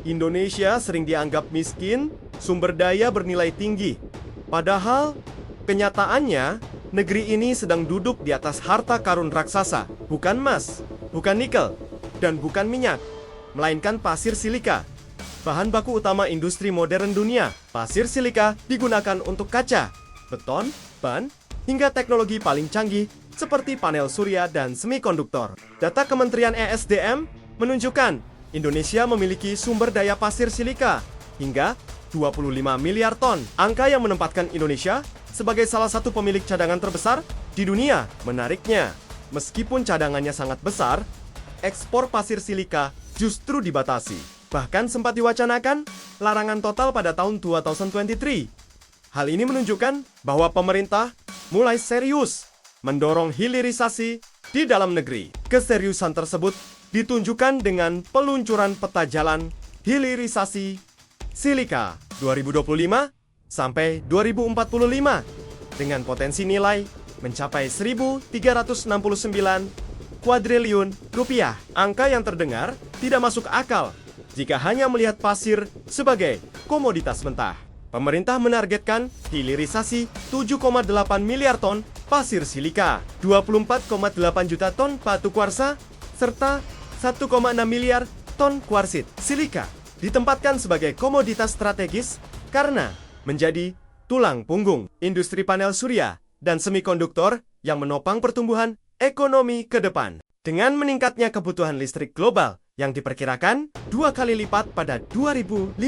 Indonesia sering dianggap miskin, sumber daya bernilai tinggi. Padahal, kenyataannya, negeri ini sedang duduk di atas harta karun raksasa. Bukan emas, bukan nikel, dan bukan minyak, melainkan pasir silika. Bahan baku utama industri modern dunia, pasir silika digunakan untuk kaca, beton, ban, hingga teknologi paling canggih seperti panel surya dan semikonduktor. Data Kementerian ESDM menunjukkan Indonesia memiliki sumber daya pasir silika hingga 25 miliar ton. Angka yang menempatkan Indonesia sebagai salah satu pemilik cadangan terbesar di dunia. Menariknya, meskipun cadangannya sangat besar, ekspor pasir silika justru dibatasi. Bahkan sempat diwacanakan larangan total pada tahun 2023. Hal ini menunjukkan bahwa pemerintah mulai serius mendorong hilirisasi di dalam negeri. Keseriusan tersebut ditunjukkan dengan peluncuran peta jalan hilirisasi silika 2025 sampai 2045 dengan potensi nilai mencapai 1.369 kuadriliun rupiah. Angka yang terdengar tidak masuk akal jika hanya melihat pasir sebagai komoditas mentah. Pemerintah menargetkan hilirisasi 7,8 miliar ton pasir silika, 24,8 juta ton batu kuarsa, serta 1,6 miliar ton kuarsit. Silika ditempatkan sebagai komoditas strategis karena menjadi tulang punggung industri panel surya dan semikonduktor yang menopang pertumbuhan ekonomi ke depan. Dengan meningkatnya kebutuhan listrik global yang diperkirakan 2 kali lipat pada 2050,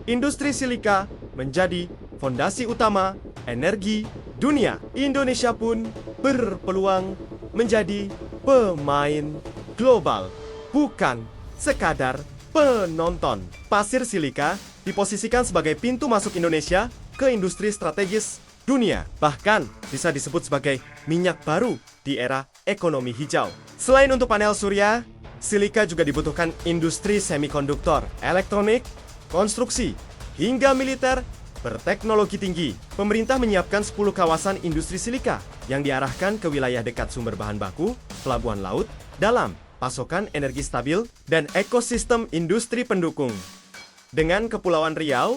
industri silika menjadi fondasi utama energi dunia. Indonesia pun berpeluang menjadi pemain global, bukan sekadar penonton. Pasir silika diposisikan sebagai pintu masuk Indonesia ke industri strategis dunia. Bahkan bisa disebut sebagai minyak baru di era ekonomi hijau. Selain untuk panel surya, silika juga dibutuhkan industri semikonduktor, elektronik, konstruksi, hingga militer berteknologi tinggi. Pemerintah menyiapkan 10 kawasan industri silika yang diarahkan ke wilayah dekat sumber bahan baku, pelabuhan laut, dalam pasokan energi stabil, dan ekosistem industri pendukung. Dengan Kepulauan Riau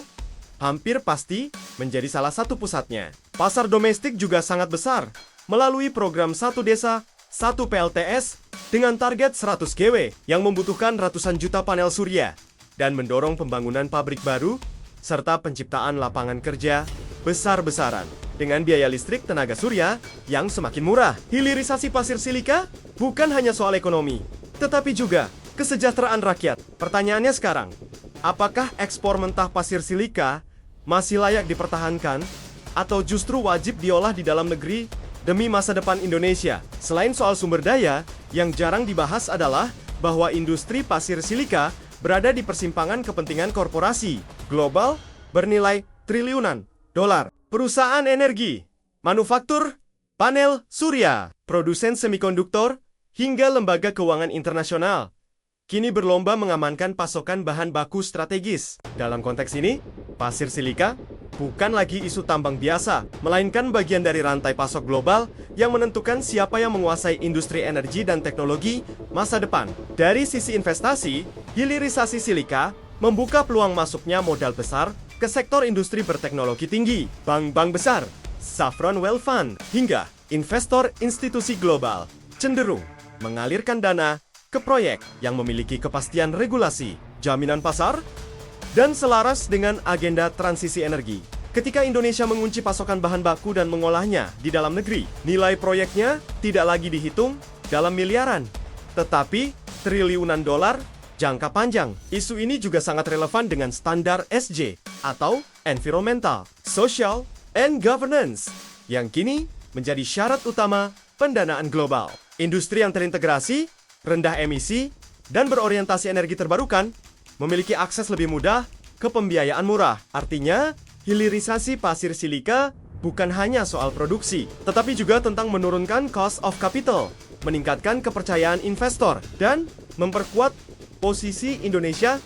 hampir pasti menjadi salah satu pusatnya. Pasar domestik juga sangat besar melalui program Satu Desa, Satu PLTS dengan target 100 GW yang membutuhkan ratusan juta panel surya dan mendorong pembangunan pabrik baru serta penciptaan lapangan kerja besar-besaran dengan biaya listrik tenaga surya yang semakin murah. Hilirisasi pasir silika bukan hanya soal ekonomi, tetapi juga kesejahteraan rakyat. Pertanyaannya sekarang, apakah ekspor mentah pasir silika masih layak dipertahankan atau justru wajib diolah di dalam negeri demi masa depan Indonesia? Selain soal sumber daya, yang jarang dibahas adalah bahwa industri pasir silika berada di persimpangan kepentingan korporasi global bernilai triliunan dolar. Perusahaan energi, manufaktur, panel surya, produsen semikonduktor, hingga lembaga keuangan internasional kini berlomba mengamankan pasokan bahan baku strategis. Dalam konteks ini, pasir silika bukan lagi isu tambang biasa, melainkan bagian dari rantai pasok global yang menentukan siapa yang menguasai industri energi dan teknologi masa depan. Dari sisi investasi, hilirisasi silika membuka peluang masuknya modal besar ke sektor industri berteknologi tinggi. Bank-bank besar, sovereign wealth fund, hingga investor institusi global cenderung mengalirkan dana ke proyek yang memiliki kepastian regulasi, jaminan pasar, dan selaras dengan agenda transisi energi. Ketika Indonesia mengunci pasokan bahan baku dan mengolahnya di dalam negeri, nilai proyeknya tidak lagi dihitung dalam miliaran, tetapi triliunan dolar jangka panjang. Isu ini juga sangat relevan dengan standar SJ atau Environmental, Social, and Governance yang kini menjadi syarat utama pendanaan global. Industri yang terintegrasi, rendah emisi, dan berorientasi energi terbarukan memiliki akses lebih mudah ke pembiayaan murah. Artinya, hilirisasi pasir silika bukan hanya soal produksi, tetapi juga tentang menurunkan cost of capital, meningkatkan kepercayaan investor, dan memperkuat posisi Indonesia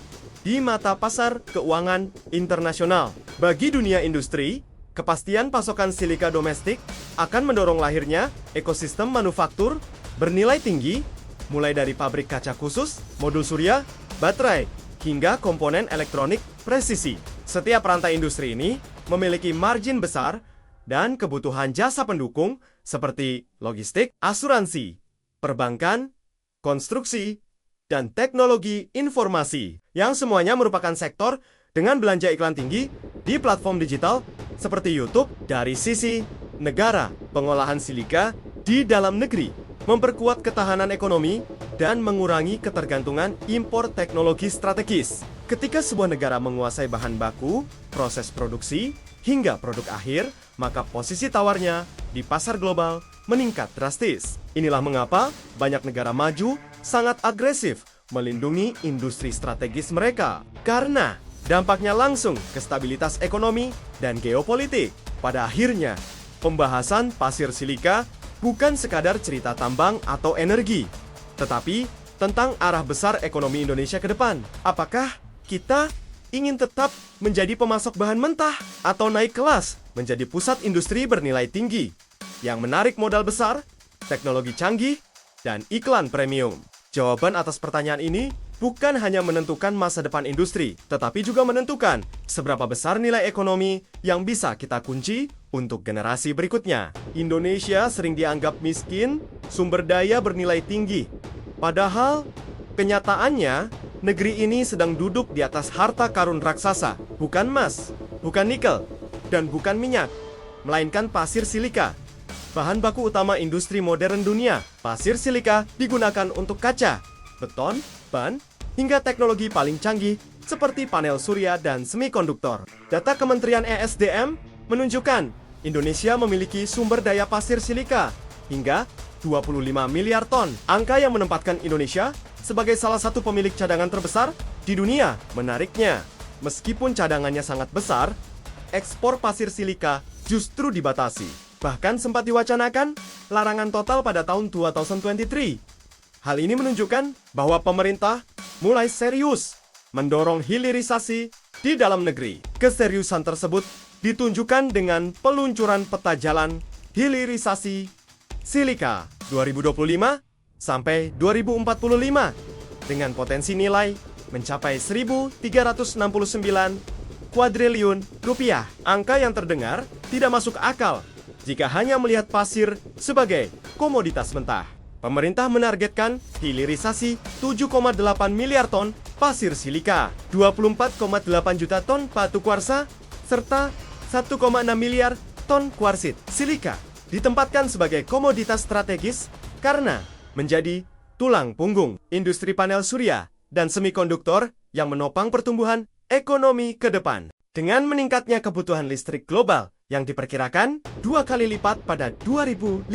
di mata pasar keuangan internasional. Bagi dunia industri, kepastian pasokan silika domestik akan mendorong lahirnya ekosistem manufaktur bernilai tinggi, mulai dari pabrik kaca khusus, modul surya, baterai, hingga komponen elektronik presisi. Setiap rantai industri ini memiliki margin besar dan kebutuhan jasa pendukung seperti logistik, asuransi, perbankan, konstruksi, dan teknologi informasi, yang semuanya merupakan sektor dengan belanja iklan tinggi di platform digital seperti YouTube. Dari sisi negara, pengolahan silika di dalam negeri memperkuat ketahanan ekonomi dan mengurangi ketergantungan impor teknologi strategis. Ketika sebuah negara menguasai bahan baku, proses produksi, hingga produk akhir, maka posisi tawarnya di pasar global meningkat drastis. Inilah mengapa banyak negara maju sangat agresif melindungi industri strategis mereka, karena dampaknya langsung ke stabilitas ekonomi dan geopolitik. Pada akhirnya, pembahasan pasir silika bukan sekadar cerita tambang atau energi, tetapi tentang arah besar ekonomi Indonesia ke depan. Apakah kita ingin tetap menjadi pemasok bahan mentah atau naik kelas menjadi pusat industri bernilai tinggi yang menarik modal besar, teknologi canggih, dan iklan premium? Jawaban atas pertanyaan ini bukan hanya menentukan masa depan industri, tetapi juga menentukan seberapa besar nilai ekonomi yang bisa kita kunci untuk generasi berikutnya. Indonesia sering dianggap miskin, sumber daya bernilai tinggi. Padahal, kenyataannya, negeri ini sedang duduk di atas harta karun raksasa. Bukan emas, bukan nikel, dan bukan minyak, melainkan pasir silika. Bahan baku utama industri modern dunia, pasir silika digunakan untuk kaca, beton, ban, hingga teknologi paling canggih seperti panel surya dan semikonduktor. Data Kementerian ESDM menunjukkan Indonesia memiliki sumber daya pasir silika hingga 25 miliar ton. Angka yang menempatkan Indonesia sebagai salah satu pemilik cadangan terbesar di dunia. Menariknya, meskipun cadangannya sangat besar, ekspor pasir silika justru dibatasi. Bahkan sempat diwacanakan larangan total pada tahun 2023. Hal ini menunjukkan bahwa pemerintah mulai serius mendorong hilirisasi di dalam negeri. Keseriusan tersebut ditunjukkan dengan peluncuran peta jalan hilirisasi silika 2025 sampai 2045 dengan potensi nilai mencapai 1.369 kuadriliun rupiah. Angka yang terdengar tidak masuk akal jika hanya melihat pasir sebagai komoditas mentah. Pemerintah menargetkan hilirisasi 7,8 miliar ton pasir silika, 24,8 juta ton batu kuarsa, serta 1,6 miliar ton kuarsit. Silika ditempatkan sebagai komoditas strategis karena menjadi tulang punggung industri panel surya dan semikonduktor yang menopang pertumbuhan ekonomi ke depan. Dengan meningkatnya kebutuhan listrik global yang diperkirakan 2 kali lipat pada 2050,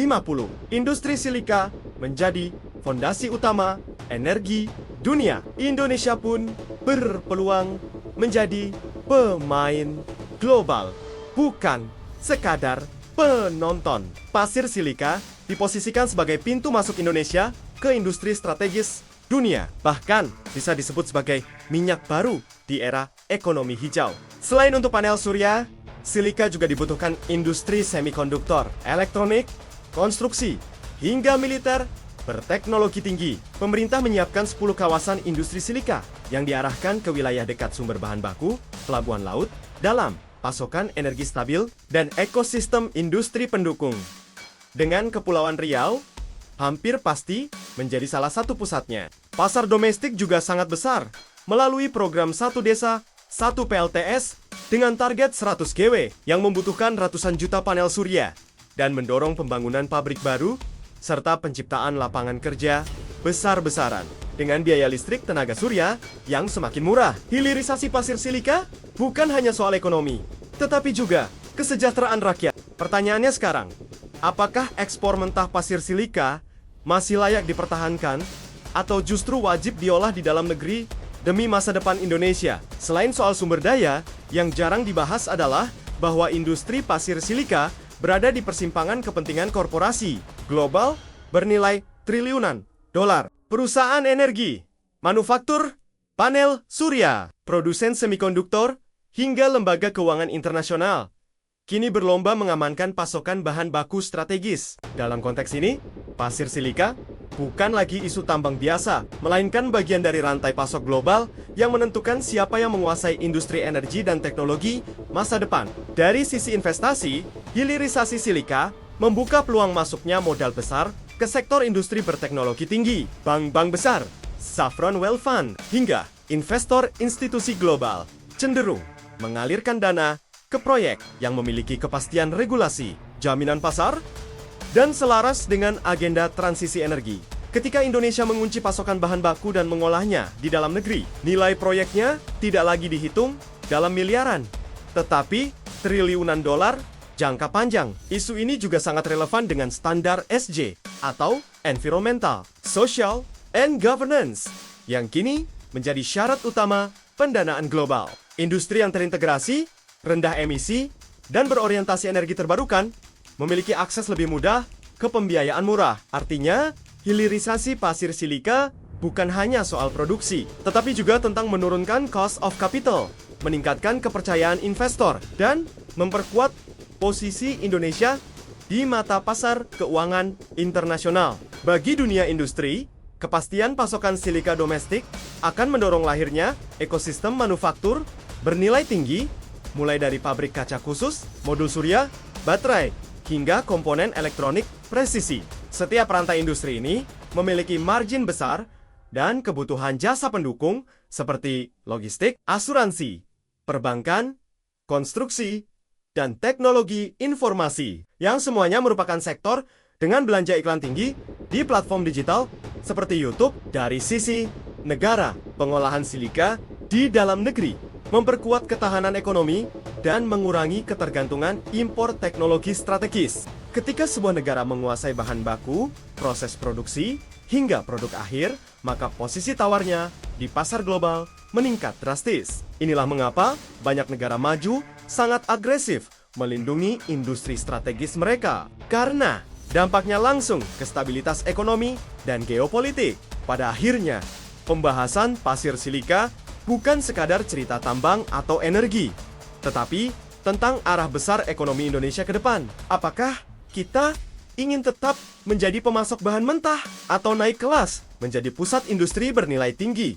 industri silika menjadi fondasi utama energi dunia. Indonesia pun berpeluang menjadi pemain global, bukan sekadar penonton. Pasir silika diposisikan sebagai pintu masuk Indonesia ke industri strategis dunia. Bahkan bisa disebut sebagai minyak baru di era ekonomi hijau. Selain untuk panel surya, silika juga dibutuhkan industri semikonduktor, elektronik, konstruksi, hingga militer berteknologi tinggi. Pemerintah menyiapkan 10 kawasan industri silika yang diarahkan ke wilayah dekat sumber bahan baku, pelabuhan laut, dalam pasokan energi stabil, dan ekosistem industri pendukung. Dengan Kepulauan Riau hampir pasti menjadi salah satu pusatnya. Pasar domestik juga sangat besar melalui program Satu Desa, Satu PLTS dengan target 100 GW yang membutuhkan ratusan juta panel surya dan mendorong pembangunan pabrik baru serta penciptaan lapangan kerja besar-besaran dengan biaya listrik tenaga surya yang semakin murah. Hilirisasi pasir silika bukan hanya soal ekonomi, tetapi juga kesejahteraan rakyat. Pertanyaannya sekarang, apakah ekspor mentah pasir silika masih layak dipertahankan atau justru wajib diolah di dalam negeri demi masa depan Indonesia? Selain soal sumber daya, yang jarang dibahas adalah bahwa industri pasir silika berada di persimpangan kepentingan korporasi global bernilai triliunan dolar. Perusahaan energi, manufaktur, panel surya, produsen semikonduktor, hingga lembaga keuangan internasional kini berlomba mengamankan pasokan bahan baku strategis. Dalam konteks ini, pasir silika bukan lagi isu tambang biasa, melainkan bagian dari rantai pasok global yang menentukan siapa yang menguasai industri energi dan teknologi masa depan. Dari sisi investasi, hilirisasi silika membuka peluang masuknya modal besar ke sektor industri berteknologi tinggi. Bank-bank besar, sovereign wealth fund, hingga investor institusi global cenderung mengalirkan dana ke proyek yang memiliki kepastian regulasi, jaminan pasar, dan selaras dengan agenda transisi energi. Ketika Indonesia mengunci pasokan bahan baku dan mengolahnya di dalam negeri, nilai proyeknya tidak lagi dihitung dalam miliaran, tetapi triliunan dolar jangka panjang. Isu ini juga sangat relevan dengan standar SJ atau Environmental, Social, and Governance yang kini menjadi syarat utama pendanaan global. Industri yang terintegrasi, rendah emisi, dan berorientasi energi terbarukan memiliki akses lebih mudah ke pembiayaan murah. Artinya, hilirisasi pasir silika bukan hanya soal produksi, tetapi juga tentang menurunkan cost of capital, meningkatkan kepercayaan investor, dan memperkuat posisi Indonesia di mata pasar keuangan internasional. Bagi dunia industri, kepastian pasokan silika domestik akan mendorong lahirnya ekosistem manufaktur bernilai tinggi, mulai dari pabrik kaca khusus, modul surya, baterai, hingga komponen elektronik presisi. Setiap rantai industri ini memiliki margin besar dan kebutuhan jasa pendukung seperti logistik, asuransi, perbankan, konstruksi, dan teknologi informasi, yang semuanya merupakan sektor dengan belanja iklan tinggi di platform digital seperti YouTube. Dari sisi negara, pengolahan silika di dalam negeri memperkuat ketahanan ekonomi dan mengurangi ketergantungan impor teknologi strategis. Ketika sebuah negara menguasai bahan baku, proses produksi, hingga produk akhir, maka posisi tawarnya di pasar global meningkat drastis. Inilah mengapa banyak negara maju sangat agresif melindungi industri strategis mereka, karena dampaknya langsung ke stabilitas ekonomi dan geopolitik. Pada akhirnya, pembahasan pasir silika bukan sekadar cerita tambang atau energi, tetapi tentang arah besar ekonomi Indonesia ke depan. Apakah kita ingin tetap menjadi pemasok bahan mentah atau naik kelas menjadi pusat industri bernilai tinggi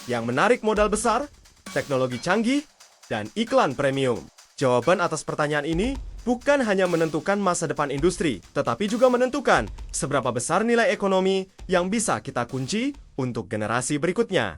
yang menarik modal besar, teknologi canggih, dan iklan premium? Jawaban atas pertanyaan ini bukan hanya menentukan masa depan industri, tetapi juga menentukan seberapa besar nilai ekonomi yang bisa kita kunci untuk generasi berikutnya.